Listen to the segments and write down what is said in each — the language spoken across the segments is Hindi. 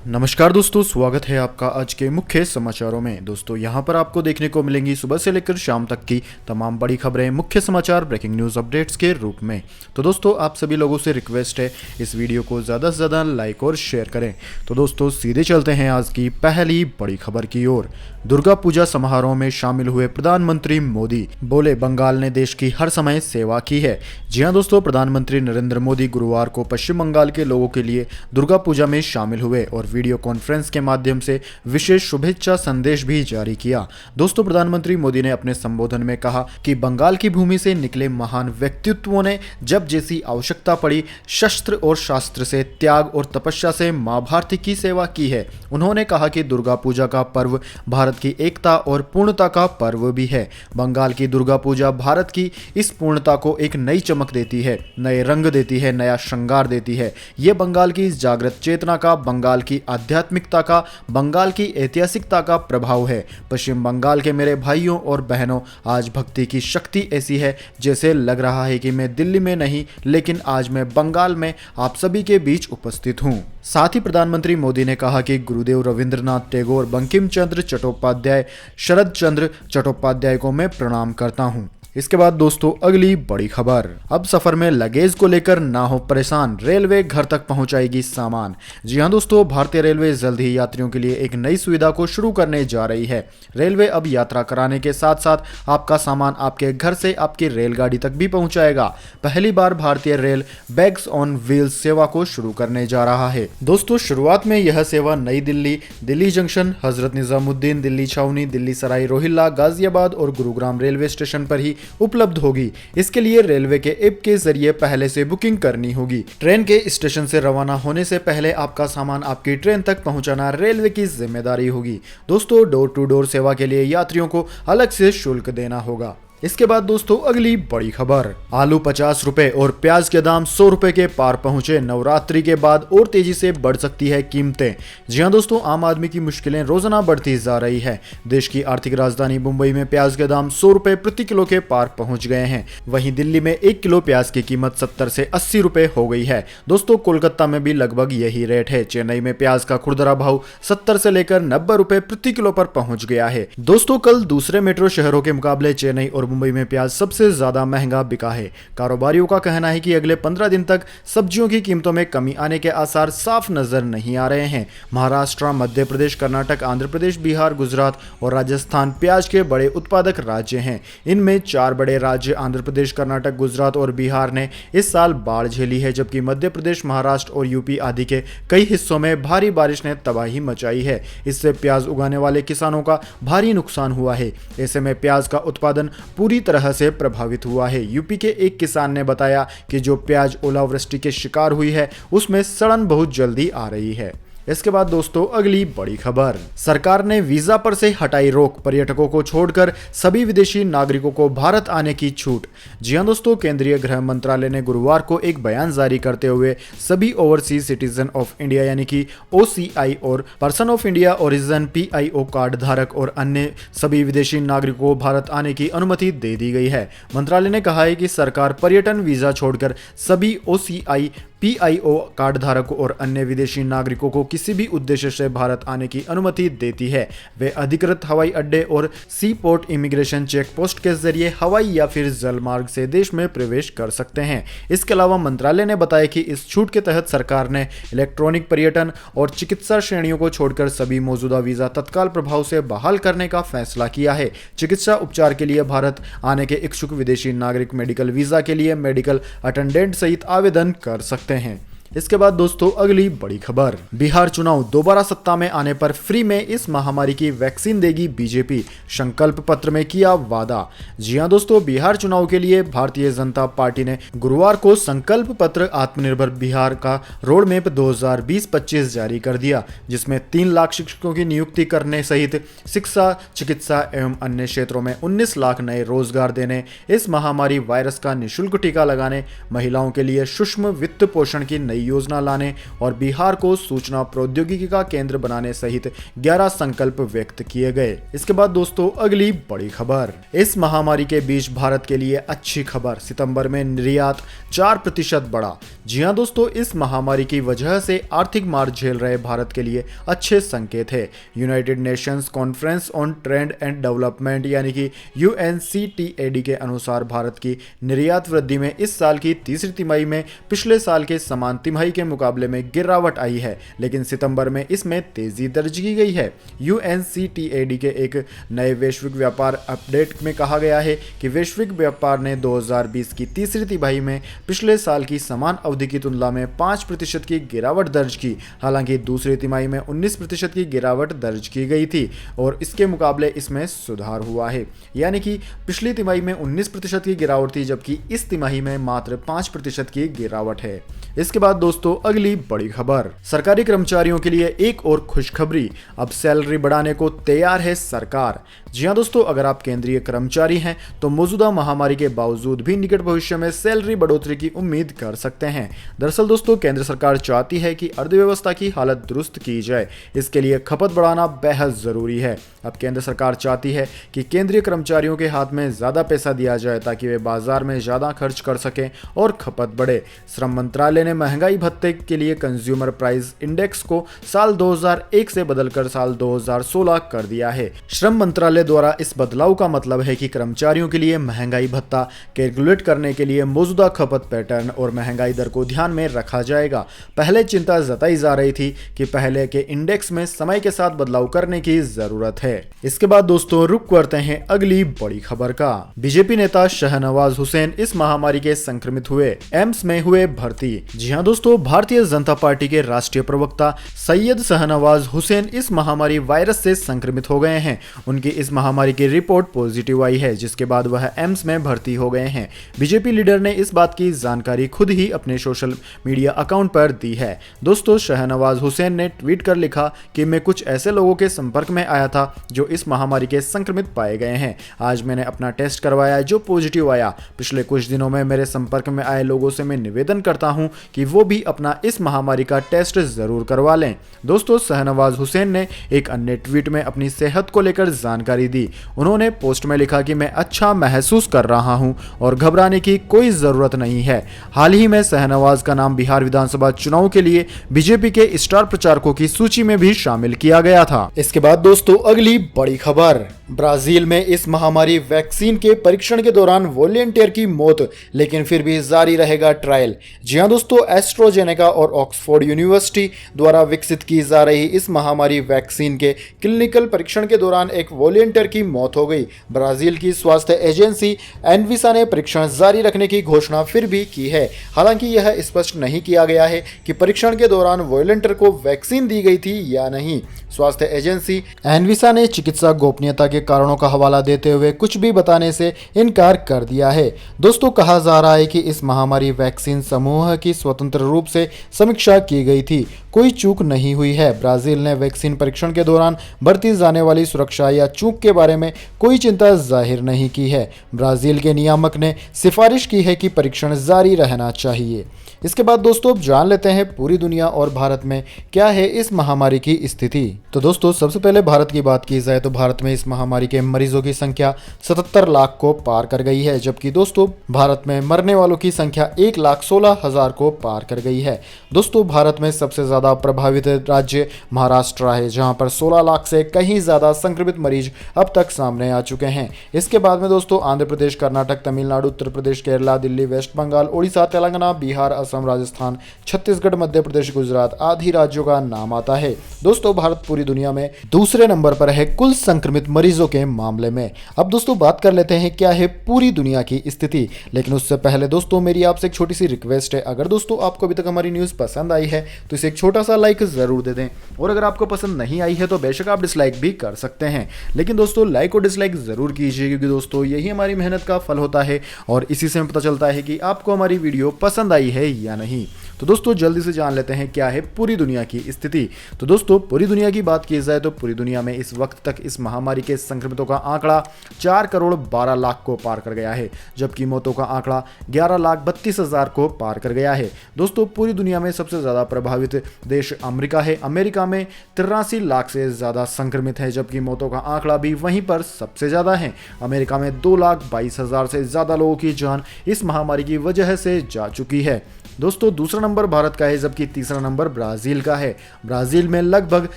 नमस्कार दोस्तों, स्वागत है आपका आज के मुख्य समाचारों में। दोस्तों यहां पर आपको देखने को मिलेंगी सुबह से लेकर शाम तक की तमाम बड़ी खबरें, मुख्य समाचार, ब्रेकिंग न्यूज़ अपडेट्स के रूप में। तो दोस्तों आप सभी लोगों से रिक्वेस्ट है, इस वीडियो को ज़्यादा से ज़्यादा लाइक और शेयर करें। तो दोस्तों सीधे चलते हैं आज की पहली बड़ी खबर की ओर। दुर्गा पूजा समारोह में शामिल हुए प्रधानमंत्री मोदी, बोले बंगाल ने देश की हर समय सेवा की है। जी हाँ दोस्तों, प्रधानमंत्री नरेंद्र मोदी गुरुवार को पश्चिम बंगाल के लोगों के लिए दुर्गा पूजा में शामिल हुए और वीडियो कॉन्फ्रेंस के माध्यम से विशेष शुभेच्छा संदेश भी जारी किया। दोस्तों प्रधानमंत्री मोदी ने अपने संबोधन में कहा कि बंगाल की भूमि से निकले महान व्यक्तित्वों ने जब जैसी आवश्यकता पड़ी शस्त्र और शास्त्र से, त्याग और तपस्या से मां भारती की सेवा की है। उन्होंने कहा कि दुर्गा पूजा का पर्व भारत की एकता और पूर्णता का पर्व भी है। बंगाल की दुर्गा पूजा भारत की इस पूर्णता को एक नई चमक देती है, नए रंग देती है, नया श्रृंगार देती है। ये बंगाल की इस जागृत चेतना का, बंगाल की आध्यात्मिकता का, बंगाल की ऐतिहासिकता का प्रभाव है। पश्चिम बंगाल के मेरे भाइयों और बहनों, आज भक्ति की शक्ति ऐसी है जैसे लग रहा है कि मैं दिल्ली में नहीं, लेकिन आज मैं बंगाल में आप सभी के बीच उपस्थित हूँ। साथ ही प्रधानमंत्री मोदी ने कहा कि गुरुदेव रविंद्रनाथ टैगोर, बंकिम चंद्र चट्टोपाध्याय, शरद चंद्र चट्टोपाध्याय को मैं प्रणाम करता हूँ। इसके बाद दोस्तों अगली बड़ी खबर। अब सफर में लगेज को लेकर ना हो परेशान, रेलवे घर तक पहुंचाएगी सामान। जी हां दोस्तों, भारतीय रेलवे जल्द ही यात्रियों के लिए एक नई सुविधा को शुरू करने जा रही है। रेलवे अब यात्रा कराने के साथ साथ आपका सामान आपके घर से आपकी रेलगाड़ी तक भी पहुंचाएगा। पहली बार भारतीय रेल बैग्स ऑन व्हील्स सेवा को शुरू करने जा रहा है। दोस्तों शुरुआत में यह सेवा नई दिल्ली, दिल्ली जंक्शन, हजरत निजामुद्दीन, दिल्ली छावनी, दिल्ली सराय रोहिल्ला, गाजियाबाद और गुरुग्राम रेलवे स्टेशन पर ही उपलब्ध होगी। इसके लिए रेलवे के ऐप के जरिए पहले से बुकिंग करनी होगी। ट्रेन के स्टेशन से रवाना होने से पहले आपका सामान आपकी ट्रेन तक पहुंचाना रेलवे की जिम्मेदारी होगी। दोस्तों डोर टू डोर सेवा के लिए यात्रियों को अलग से शुल्क देना होगा। इसके बाद दोस्तों अगली बड़ी खबर। आलू 50 रुपए और प्याज के दाम 100 रुपए के पार पहुंचे। नवरात्रि के बाद और तेजी से बढ़ सकती है कीमतें। जी हां दोस्तों, आम आदमी की मुश्किलें रोजाना बढ़ती जा रही है। देश की आर्थिक राजधानी मुंबई में प्याज के दाम 100 रुपए प्रति किलो के पार पहुंच गए हैं। वहीं दिल्ली में 1 किलो प्याज की कीमत 70 से 80 रुपए हो गई है। दोस्तों कोलकाता में भी लगभग यही रेट है। चेन्नई में प्याज का खुदरा भाव 70 से लेकर 90 रुपए प्रति किलो पर पहुंच गया है। दोस्तों कल दूसरे मेट्रो शहरों के मुकाबले चेन्नई और मुंबई में प्याज सबसे ज्यादा महंगा बिका है। कारोबारियों का कहना है कि अगले 15 दिन तक सब्जियों की कीमतों में कमी आने के आसार साफ नजर नहीं आ रहे हैं। महाराष्ट्र, मध्य प्रदेश, कर्नाटक, आंध्र प्रदेश, बिहार, गुजरात और राजस्थान प्याज के बड़े उत्पादक राज्य हैं। इनमें 4 बड़े राज्य आंध्र प्रदेश, कर्नाटक, गुजरात और बिहार ने इस साल बाढ़ झेली है, जबकि मध्य प्रदेश, महाराष्ट्र और यूपी आदि के कई हिस्सों में भारी बारिश ने तबाही मचाई है। इससे प्याज उगाने वाले किसानों का भारी नुकसान हुआ है। ऐसे में प्याज का उत्पादन पूरी तरह से प्रभावित हुआ है। यूपी के एक किसान ने बताया कि जो प्याज ओलावृष्टि के शिकार हुई है उसमें सड़न बहुत जल्दी आ रही है। इसके बाद दोस्तों अगली बड़ी खबर। सरकार ने वीजा पर से हटाई रोक, पर्यटकों को छोड़कर सभी विदेशी नागरिकों को भारत आने की छूट। जी हां दोस्तों, केंद्रीय गृह मंत्रालय ने गुरुवार को एक बयान जारी करते हुए सभी ओवरसीज सिटीजन ऑफ इंडिया यानी कि OCI और person of India origin PIO card धारक और अन्य सभी विदेशी नागरिकों को भारत आने की अनुमति दे दी गई है। मंत्रालय ने कहा है कि सरकार पर्यटन वीजा छोड़कर सभी OCI PIO कार्ड धारकों और अन्य विदेशी नागरिकों को किसी भी उद्देश्य से भारत आने की अनुमति देती है। वे अधिकृत हवाई अड्डे और सी पोर्ट इमिग्रेशन चेक पोस्ट के जरिए हवाई या फिर जल मार्ग से देश में प्रवेश कर सकते हैं। इसके अलावा मंत्रालय ने बताया कि इस छूट के तहत सरकार ने इलेक्ट्रॉनिक पर्यटन और चिकित्सा श्रेणियों को छोड़कर सभी मौजूदा वीजा तत्काल प्रभाव से बहाल करने का फैसला किया है। चिकित्सा उपचार के लिए भारत आने के इच्छुक विदेशी नागरिक मेडिकल वीजा के लिए मेडिकल अटेंडेंट सहित आवेदन कर सकते हैं। इसके बाद दोस्तों अगली बड़ी खबर। बिहार चुनाव, दोबारा सत्ता में आने पर फ्री में इस महामारी की वैक्सीन देगी बीजेपी, संकल्प पत्र में किया वादा। जी हां दोस्तों, बिहार चुनाव के लिए भारतीय जनता पार्टी ने गुरुवार को संकल्प पत्र आत्मनिर्भर बिहार का रोड मैप 2020-25 जारी कर दिया, जिसमें 3 लाख शिक्षकों की नियुक्ति करने सहित शिक्षा, चिकित्सा एवं अन्य क्षेत्रों में 19 लाख नए रोजगार देने, इस महामारी वायरस का निःशुल्क टीका लगाने, महिलाओं के लिए सूक्ष्म वित्त पोषण की नई योजना लाने और बिहार को सूचना प्रौद्योगिकी का केंद्र बनाने सहित 11 संकल्प व्यक्त किए गए। इसके बाद दोस्तों अगली बड़ी खबर, इस महामारी के बीच भारत के लिए अच्छी खबर, सितंबर में निर्यात 4% बढ़ा। जी हां दोस्तों, इस महामारी की वजह से आर्थिक मार झेल रहे भारत के लिए अच्छे संकेत है। United Nations conference on trade and development यानी कि UNCTAD के अनुसार भारत की निर्यात वृद्धि में इस साल की तीसरी तिमाही में पिछले साल के समान तिमाही के मुकाबले में गिरावट आई है, लेकिन सितंबर में इसमें तेजी दर्ज की गई है। UNCTAD के एक नए वैश्विक व्यापार अपडेट में कहा गया है कि वैश्विक व्यापार ने 2020 की तीसरी तिमाही में पिछले साल की समान अवधि की तुलना में 5% की गिरावट दर्ज की। हालांकि दूसरी तिमाही में 19% की गिरावट दर्ज की गई थी और इसके मुकाबले इसमें सुधार हुआ है, यानी कि पिछली तिमाही में 19% की गिरावट थी जबकि इस तिमाही में मात्र 5% की गिरावट है। इसके बाद दोस्तों अगली बड़ी खबर, सरकारी कर्मचारियों के लिए एक और खुशखबरी, अब सैलरी बढ़ाने को तैयार है सरकार। जी हां दोस्तों, अगर आप केंद्रीय कर्मचारी हैं तो मौजूदा महामारी के बावजूद भी निकट भविष्य में सैलरी बढ़ोतरी की उम्मीद कर सकते हैं। दरअसल दोस्तों केंद्र सरकार चाहती है कि अर्थव्यवस्था की हालत दुरुस्त की जाए, इसके लिए खपत बढ़ाना बेहद जरूरी है। अब केंद्र सरकार चाहती है कि केंद्रीय कर्मचारियों के हाथ में ज्यादा पैसा दिया जाए ताकि वे बाजार में ज्यादा खर्च कर सकें और खपत बढ़े। श्रम मंत्रालय ने महंगाई भत्ते के लिए कंज्यूमर प्राइस इंडेक्स को साल 2001 से बदलकर साल 2016 कर दिया है। श्रम मंत्रालय द्वारा इस बदलाव का मतलब है कि कर्मचारियों के लिए महंगाई भत्ता कैलकुलेट करने के लिए मौजूदा खपत पैटर्न और महंगाई दर को ध्यान में रखा जाएगा। पहले चिंता जताई जा रही थी कि पहले के इंडेक्स में समय के साथ बदलाव करने की जरूरत है। इसके बाद दोस्तों रुक करते हैं अगली बड़ी खबर का, बीजेपी नेता शाहनवाज हुसैन इस महामारी के संक्रमित हुए, एम्स में हुए भर्ती। जी हां दोस्तों, भारतीय जनता पार्टी के राष्ट्रीय प्रवक्ता सैयद शाहनवाज हुसैन इस महामारी वायरस से संक्रमित हो गए हैं। उनकी इस महामारी की रिपोर्ट पॉजिटिव आई है, जिसके बाद वह एम्स में भर्ती हो गए हैं। बीजेपी लीडर ने इस बात की जानकारी खुद ही अपने सोशल मीडिया अकाउंट पर दी है। दोस्तों शाहनवाज हुसैन ने ट्वीट कर लिखा कि मैं कुछ ऐसे लोगों के संपर्क में आया था जो इस महामारी के संक्रमित पाए गए हैं। आज मैंने अपना टेस्ट करवाया जो पॉजिटिव आया। पिछले कुछ दिनों में मेरे संपर्क में आए लोगों से मैं निवेदन करता हूं कि वो भी अपना इस महामारी का टेस्ट जरूर करवा लें। दोस्तों शाहनवाज हुसैन ने एक अन्य ट्वीट में अपनी सेहत को लेकर जानकारी दी। उन्होंने पोस्ट में लिखा कि मैं अच्छा महसूस कर रहा हूं और घबराने की कोई जरूरत नहीं है। हाल ही में शाहनवाज का नाम बिहार विधानसभा चुनाव के लिए बीजेपी के स्टार प्रचारकों की सूची में भी शामिल किया गया था। इसके बाद दोस्तों अगली बड़ी खबर, ब्राजील में इस महामारी वैक्सीन के परीक्षण के दौरान वॉलेंटियर की मौत, लेकिन फिर भी जारी रहेगा ट्रायल। जी हां दोस्तों, एस्ट्रोजेनेका और ऑक्सफोर्ड यूनिवर्सिटी द्वारा विकसित की जा रही इस महामारी वैक्सीन के क्लिनिकल परीक्षण के दौरान एक वॉलेंटियर की मौत हो गई। ब्राजील की स्वास्थ्य एजेंसी एनविसा ने परीक्षण जारी रखने की घोषणा फिर भी की है। हालांकि यह स्पष्ट नहीं किया गया है कि परीक्षण के दौरान वॉलेंटियर को वैक्सीन दी गई थी या नहीं। स्वास्थ्य एजेंसी एनविसा ने चिकित्सा गोपनीयता के कारणों का हवाला देते हुए कुछ भी बताने से इनकार कर दिया है। दोस्तों कहा जा रहा है कि इस महामारी वैक्सीन समूह की स्वतंत्र रूप से समीक्षा की गई थी, कोई चूक नहीं हुई है। ब्राजील ने वैक्सीन परीक्षण के दौरान बरती जाने वाली सुरक्षा या चूक के बारे में कोई चिंता जाहिर नहीं की है। ब्राजील के नियामक ने सिफारिश की है कि परीक्षण जारी रहना चाहिए। इसके बाद दोस्तों अब जान लेते हैं पूरी दुनिया और भारत में क्या है इस महामारी की स्थिति। तो दोस्तों सबसे पहले भारत की बात की जाए तो भारत में इस महामारी के मरीजों की संख्या 77 लाख को पार कर गई है, जबकि दोस्तों भारत में मरने वालों की संख्या 1,16,000 को पार कर गई है। दोस्तों भारत में सबसे ज्यादा प्रभावित राज्य महाराष्ट्र है, जहां पर 16 लाख से कहीं ज्यादा संक्रमित मरीज अब तक सामने आ चुके हैं। इसके बाद में दोस्तों आंध्र प्रदेश, कर्नाटक, तमिलनाडु, उत्तर प्रदेश, केरला, दिल्ली, वेस्ट बंगाल, ओडिशा, तेलंगाना, बिहार, असम, राजस्थान, छत्तीसगढ़, मध्य प्रदेश, गुजरात आदि राज्यों का नाम आता है। दोस्तों भारत पूरी दुनिया में दूसरे नंबर पर है कुल संक्रमित मरीजों के मामले में। अब दोस्तों बात कर लेते हैं क्या है पूरी दुनिया की स्थिति, लेकिन उससे पहले दोस्तों मेरी आपसे एक छोटी सी रिक्वेस्ट है, अगर दोस्तों आपको अभी तक हमारी न्यूज़ पसंद आई है तो इसे एक छोटा सा लाइक जरूर दे दें और अगर आपको पसंद नहीं आई है तो बेशक आप डिसलाइक भी कर सकते हैं, लेकिन दोस्तों लाइक और डिसलाइक ज़रूर कीजिए, क्योंकि दोस्तों यही हमारी मेहनत का फल होता है और इसी से हमें पता चलता है कि आपको हमारी वीडियो पसंद आई है या नहीं। तो दोस्तों जल्दी से जान लेते हैं क्या है पूरी दुनिया की स्थिति। तो दोस्तों पूरी दुनिया की बात की जाए तो पूरी दुनिया में इस वक्त तक इस महामारी के संक्रमितों का आंकड़ा 4 करोड़ 12 लाख को पार कर गया है, जबकि मौतों का आंकड़ा 11 लाख 32 हजार को पार कर गया है। दोस्तों पूरी दुनिया में सबसे ज़्यादा प्रभावित देश अमेरिका है। अमेरिका में 83 लाख से ज़्यादा संक्रमित है, जबकि मौतों का आंकड़ा भी वहीं पर सबसे ज़्यादा है। अमेरिका में 2,22,000 से ज़्यादा लोगों की जान इस महामारी की वजह से जा चुकी है। दोस्तों दूसरा नंबर भारत का है, जबकि तीसरा नंबर ब्राज़ील का है। ब्राज़ील में लगभग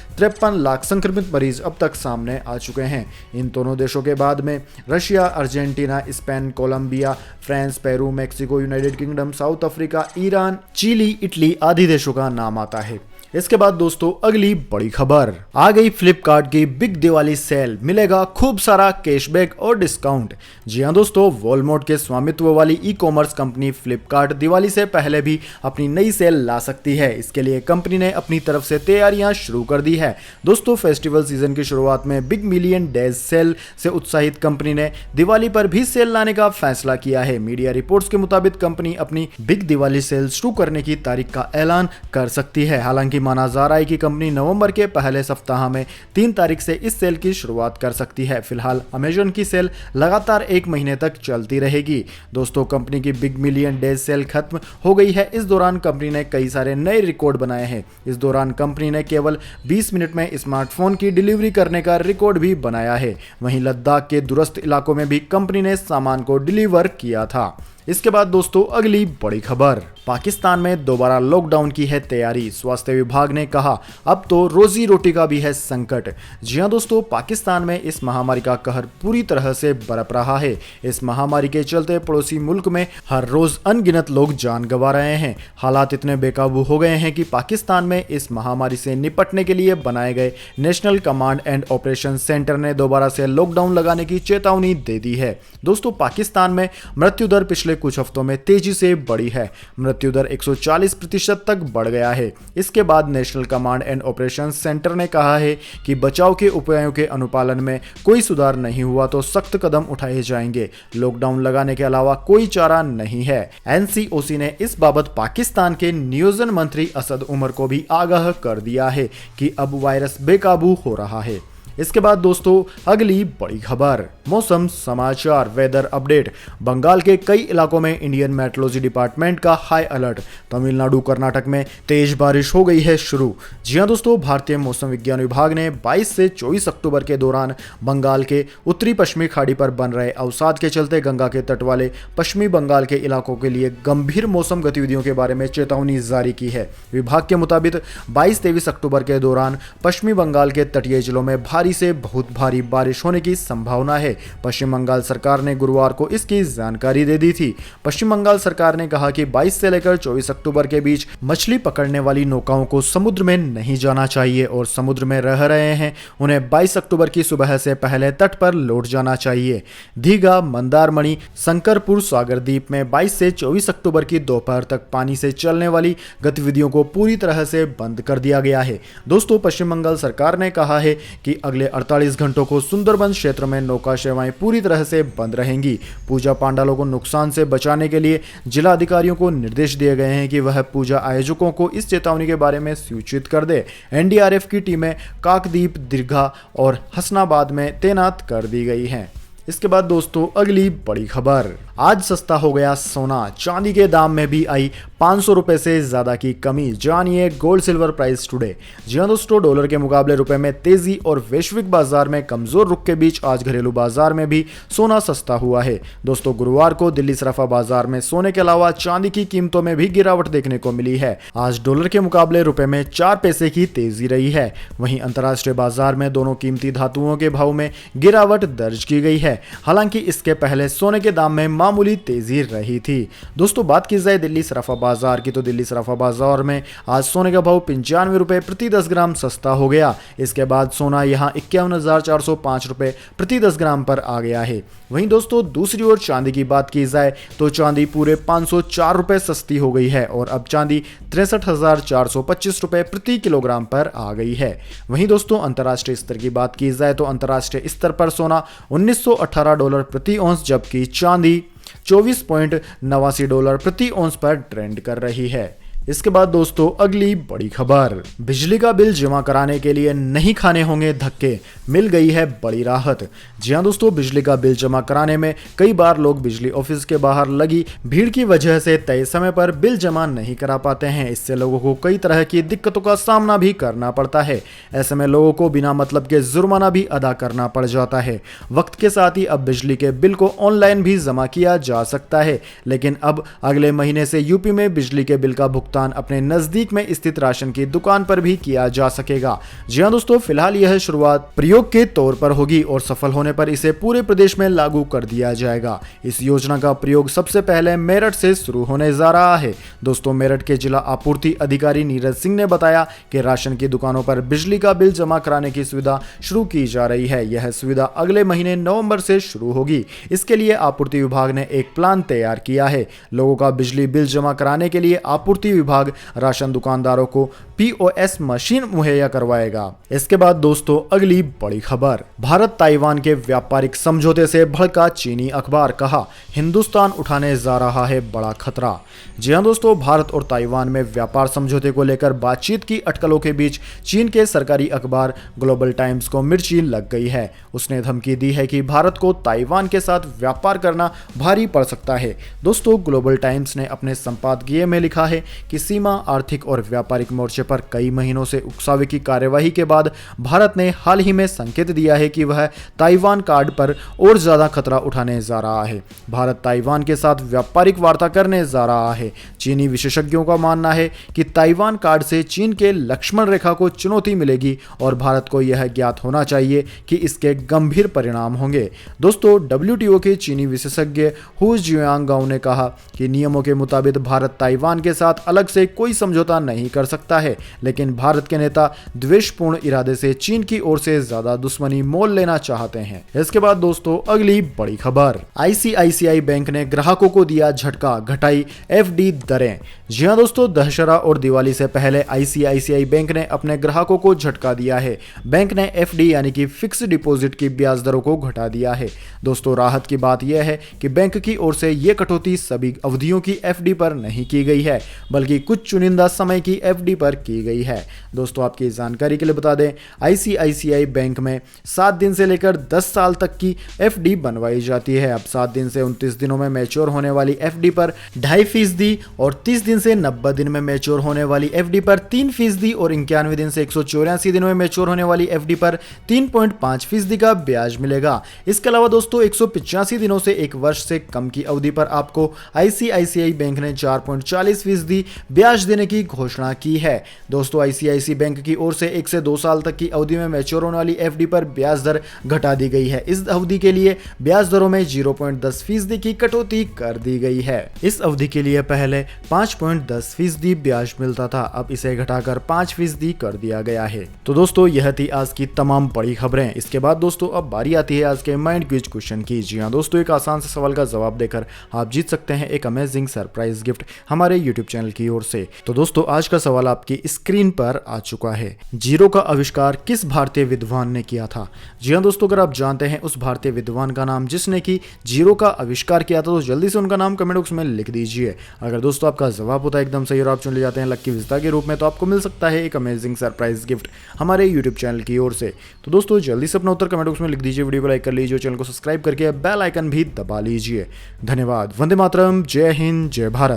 53 लाख संक्रमित मरीज अब तक सामने आ चुके हैं। इन दोनों देशों के बाद में Russia, Argentina, Spain, Colombia, France, Peru, Mexico, United Kingdom, South Africa, Iran, Chile, Italy आदि देशों का नाम आता है। इसके बाद दोस्तों अगली बड़ी खबर आ गई, फ्लिपकार्ट की बिग दिवाली सेल, मिलेगा खूब सारा कैशबैक और डिस्काउंट। जी हां दोस्तों, वॉलमार्ट के स्वामित्व वाली e commerce company Flipkart Diwali से पहले भी अपनी नई सेल ला सकती है। इसके लिए कंपनी ने अपनी तरफ से तैयारियां शुरू कर दी है। दोस्तों फेस्टिवल सीजन की शुरुआत में बिग मिलियन डेज सेल से उत्साहित कंपनी ने दिवाली पर भी सेल लाने का फैसला किया है। मीडिया रिपोर्ट्स के मुताबिक कंपनी अपनी बिग दिवाली सेल शुरू करने की तारीख का ऐलान कर सकती है। हालांकि माना जा रहा है कि कंपनी नवंबर के पहले सप्ताह में 3 तारीख से इस सेल की शुरुआत कर सकती है। फिलहाल अमेजन की सेल लगातार 1 महीने तक चलती रहेगी। दोस्तों कंपनी की बिग मिलियन डेज सेल खत्म हो गई है। इस दौरान कंपनी ने कई सारे नए रिकॉर्ड बनाए हैं। इस दौरान कंपनी ने केवल 20 मिनट में स्मार्टफोन की डिलीवरी करने का रिकॉर्ड भी बनाया है। वहीं लद्दाख के दूरस्थ इलाकों में भी कंपनी ने सामान को डिलीवर किया था। इसके बाद दोस्तों अगली बड़ी खबर, पाकिस्तान में दोबारा लॉकडाउन की है तैयारी। स्वास्थ्य विभाग ने कहा अब तो रोजी रोटी का भी है संकट। जी हां दोस्तों, पाकिस्तान में इस महामारी का कहर पूरी तरह से बरप रहा है। इस महामारी के चलते पड़ोसी मुल्क में हर रोज अनगिनत लोग जान गंवा रहे हैं। हालात इतने बेकाबू हो गए हैं कि पाकिस्तान में इस महामारी से निपटने के लिए बनाए गए national command and operation centre ने दोबारा से लॉकडाउन लगाने की चेतावनी दे दी है। दोस्तों पाकिस्तान में मृत्यु दर पिछले कुछ हफ्तों में तेजी से बढ़ी है। मृत्यु दर 140% तक बढ़ गया है। इसके बाद national command and operation centre ने कहा है कि बचाव के उपायों के अनुपालन में कोई सुधार नहीं हुआ तो सख्त कदम उठाए जाएंगे। लॉकडाउन लगाने के अलावा कोई चारा नहीं है। एनसीओसी ने इस बाबत पाकिस्तान के नियोजन मंत्री असद उमर को भी आगाह कर दिया है कि अब वायरस बेकाबू हो रहा है। इसके बाद दोस्तों अगली बड़ी खबर, मौसम समाचार, वेदर अपडेट। बंगाल के कई इलाकों में इंडियन मेट्रोलॉजी डिपार्टमेंट का हाई अलर्ट। तमिलनाडु, कर्नाटक में तेज बारिश हो गई है शुरू। जी हां दोस्तों, भारतीय मौसम विज्ञान विभाग ने 22 से 24 अक्टूबर के दौरान बंगाल के उत्तरी पश्चिमी खाड़ी पर बन रहे अवसाद के चलते गंगा के तट वाले पश्चिमी बंगाल के इलाकों के लिए गंभीर मौसम गतिविधियों के बारे में चेतावनी जारी की है। विभाग के मुताबिक 22-23 अक्टूबर के दौरान पश्चिमी बंगाल के तटीय जिलों में भारी से बहुत भारी बारिश होने की संभावना है। पश्चिम बंगाल सरकार ने गुरुवार को इसकी जानकारी दे दी थी। पश्चिम बंगाल सरकार ने कहा कि 22 से लेकर 24 अक्टूबर के बीच मछली पकड़ने वाली नौकाओं को समुद्र में नहीं जाना चाहिए और समुद्र में रह रहे हैं उन्हें 22 अक्टूबर की सुबह से पहले तट पर लौट जाना चाहिए। दीघा, मंदारमणि, शंकरपुर सागर द्वीप में 22 से 24 अक्टूबर की दोपहर तक पानी से चलने वाली गतिविधियों को पूरी तरह से बंद कर दिया गया है। दोस्तों पश्चिम बंगाल सरकार ने कहा है कि अगले 48 घंटों को सुंदरबन क्षेत्र में नौका सेवाएं पूरी तरह से बंद रहेंगी। पूजा पंडालों को नुकसान से बचाने के लिए जिला अधिकारियों को निर्देश दिए गए हैं कि वह पूजा आयोजकों को इस चेतावनी के बारे में सूचित कर दे। एनडीआरएफ की टीमें काकद्वीप, दीघा और हसनाबाद में तैनात कर दी गई हैं। इसके बाद दोस्तों अगली बड़ी खबर, आज सस्ता हो गया सोना, चांदी के दाम में भी आई 500 रुपए से ज्यादा की कमी। जानिए गोल्ड सिल्वर प्राइस टुडे। जी हां दोस्तों, डॉलर के मुकाबले रुपए में तेजी और वैश्विक बाजार में कमजोर रुख के बीच आज घरेलू बाजार में भी सोना सस्ता हुआ है। दोस्तों गुरुवार को दिल्ली सराफा बाजार में सोने के अलावा चांदी की कीमतों में भी गिरावट देखने को मिली है। आज डॉलर के मुकाबले रुपए में 4 पैसे की तेजी रही है। वहीं अंतर्राष्ट्रीय बाजार में दोनों कीमती धातुओं के भाव में गिरावट दर्ज की गई है। है। हालांकि इसके पहले सोने के दाम में मामूली तेजी रही थी। दोस्तों बात की जाए दिल्ली सराफा बाजार की, तो दिल्ली सराफा बाजार में आज सोने का भाव 95 रुपए प्रति 10 ग्राम सस्ता हो गया। इसके बाद सोना यहां 51,405 रुपए प्रति 10 ग्राम पर आ गया है। वहीं दोस्तों दूसरी ओर चांदी की बात की जाए तो चांदी पूरे 504 रुपए सस्ती हो गई है और अब चांदी 63,425 रुपए प्रति किलोग्राम पर आ गई है। वहीं दोस्तों अंतर्राष्ट्रीय स्तर की बात की जाए तो अंतर्राष्ट्रीय स्तर पर सोना $1918 प्रति औंस, जबकि चांदी $24.89 प्रति औंस पर ट्रेंड कर रही है। इसके बाद दोस्तों अगली बड़ी खबर, बिजली का बिल जमा कराने के लिए नहीं खाने होंगे धक्के, मिल गई है बड़ी राहत। जी हां दोस्तों, बिजली का बिल जमा कराने में कई बार लोग बिजली ऑफिस के बाहर लगी भीड़ की वजह से तय समय पर बिल जमा नहीं करा पाते हैं। इससे लोगों को कई तरह की दिक्कतों का सामना भी करना पड़ता है। ऐसे में लोगों को बिना मतलब के जुर्माना भी अदा करना पड़ जाता है। वक्त के साथ ही अब बिजली के बिल को ऑनलाइन भी जमा किया जा सकता है, लेकिन अब अगले महीने से यूपी में बिजली के बिल का भुगतान अपने नजदीक में स्थित राशन की दुकान पर भी किया जा सकेगा। जी हां दोस्तों, फिलहाल यह शुरुआत प्रयोग के तौर पर होगी और सफल होने पर इसे पूरे प्रदेश में लागू कर दिया जाएगा। इस योजना का प्रयोग सबसे पहले मेरठ से शुरू होने जा रहा है। दोस्तों मेरठ के जिला आपूर्ति अधिकारी नीरज सिंह ने बताया कि राशन की दुकानों पर बिजली का बिल जमा कराने की सुविधा शुरू की जा रही है। यह सुविधा अगले महीने नवंबर से शुरू होगी। इसके लिए आपूर्ति विभाग ने एक प्लान तैयार किया है। लोगों का बिजली बिल जमा कराने के लिए आपूर्ति विभाग राशन दुकानदारों को पीओएस मशीन मुहैया करवाएगा। इसके बाद दोस्तों अगली बड़ी खबर, भारत ताइवान के व्यापारिक समझौते से भड़का चीनी अखबार, कहा हिंदुस्तान उठाने जा रहा है बड़ा खतरा। जी हां दोस्तों, भारत और ताइवान में व्यापार समझौते को लेकर बातचीत की अटकलों के बीच चीन के सरकारी अखबार ग्लोबल टाइम्स को मिर्ची लग गई है। उसने धमकी दी है कि भारत को ताइवान के साथ व्यापार करना भारी पड़ सकता है। दोस्तों ग्लोबल टाइम्स ने अपने संपादकीय में लिखा है कि सीमा, आर्थिक और व्यापारिक मोर्चे पर कई महीनों से उकसावे की कार्यवाही के बाद भारत ने हाल ही में संकेत दिया है कि वह ताइवान कार्ड पर और ज्यादा खतरा उठाने जा रहा है। भारत ताइवान के साथ व्यापारिक वार्ता करने जा रहा है। चीनी विशेषज्ञों का मानना है कि ताइवान कार्ड से चीन के लक्ष्मण रेखा को चुनौती मिलेगी और भारत को यह ज्ञात होना चाहिए कि इसके गंभीर परिणाम होंगे। दोस्तों डब्ल्यूटीओ के चीनी विशेषज्ञ हु जियांगाओ ने कहा कि नियमों के मुताबिक भारत ताइवान के साथ अलग से कोई समझौता नहीं कर सकता है, लेकिन भारत के नेता द्वेषपूर्ण इरादे से चीन की ओर से ज्यादा दुश्मनी मोल लेना चाहते हैं। इसके बाद दोस्तों अगली बड़ी खबर, आईसीआईसीआई बैंक ने ग्राहकों को दिया झटका, घटाई एफडी दरें। जी हां दोस्तों, दशहरा और दिवाली से पहले आईसीआईसीआई बैंक ने अपने ग्राहकों को झटका दिया है। बैंक ने एफडी यानी कि फिक्स डिपॉजिट की ब्याज दरों को घटा दिया है। दोस्तों राहत की बात यह है कि बैंक की ओर से यह कटौती सभी अवधियों की एफडी पर नहीं की गई है, बल्कि कुछ चुनिंदा समय की एफडी पर की गई है। दोस्तों आपकी जानकारी के लिए बता दें, आईसीआईसीआई बैंक में 7 दिन से लेकर 10 साल तक की एफडी बनवाई जाती है। अब 7 दिन से 29 दिनों में मैच्योर होने वाली एफडी पर 2.5% और 30 दिन से 90 दिन में मैच्योर होने वाली एफडी पर 3% और 91 दिन से 184 दिनों में मैच्योर होने वाली एफडी पर 3.5% का ब्याज मिलेगा। इसके अलावा दोस्तों 185 दिनों से 1 वर्ष से कम की अवधि पर आपको आईसीआईसीआई बैंक ने 4.40% ब्याज देने की घोषणा की है। दोस्तों आईसीआईसीआई बैंक की ओर से 1 से 2 साल तक की अवधि में मैच्योर होने वाली एफडी पर ब्याज दर घटा दी गई है। इस अवधि के लिए ब्याज दरों में 0.10% की कटौती कर दी गई है। इस अवधि के लिए पहले 5.10% ब्याज मिलता था, अब इसे घटाकर 5% कर दिया गया है। तो दोस्तों यह थी आज की तमाम बड़ी खबरें। इसके बाद दोस्तों अब बारी आती है आज के माइंड क्विज क्वेश्चन की। जी हाँ दोस्तों, एक आसान से सवाल का जवाब देकर आप जीत सकते हैं एक अमेजिंग सरप्राइज गिफ्ट हमारे यूट्यूब चैनल की ओर से। तो दोस्तों आज का सवाल आपकी स्क्रीन पर आ चुका है। जीरो का आविष्कार किस भारतीय विद्वान ने किया था? जी हाँ दोस्तों, अगर आप जानते हैं उस भारतीय विद्वान का नाम जिसने की जीरो का आविष्कार किया था तो जल्दी से उनका नाम कमेंट बॉक्स में लिख दीजिए। अगर दोस्तों आपका जवाब होता है एकदम सही और आप चुन ले जाते हैं लक्की विजेता के रूप में, तो आपको मिल सकता है एक अमेजिंग सरप्राइज गिफ्ट हमारे यूट्यूब चैनल की ओर से। तो दोस्तों जल्दी से अपना उत्तर कमेंट बॉक्स में लिख दीजिए, वीडियो को लाइक कर लीजिए, चैनल को सब्सक्राइब करके बेल आइकन भी दबा लीजिए। धन्यवाद। वंदे मातरम। जय हिंद, जय भारत।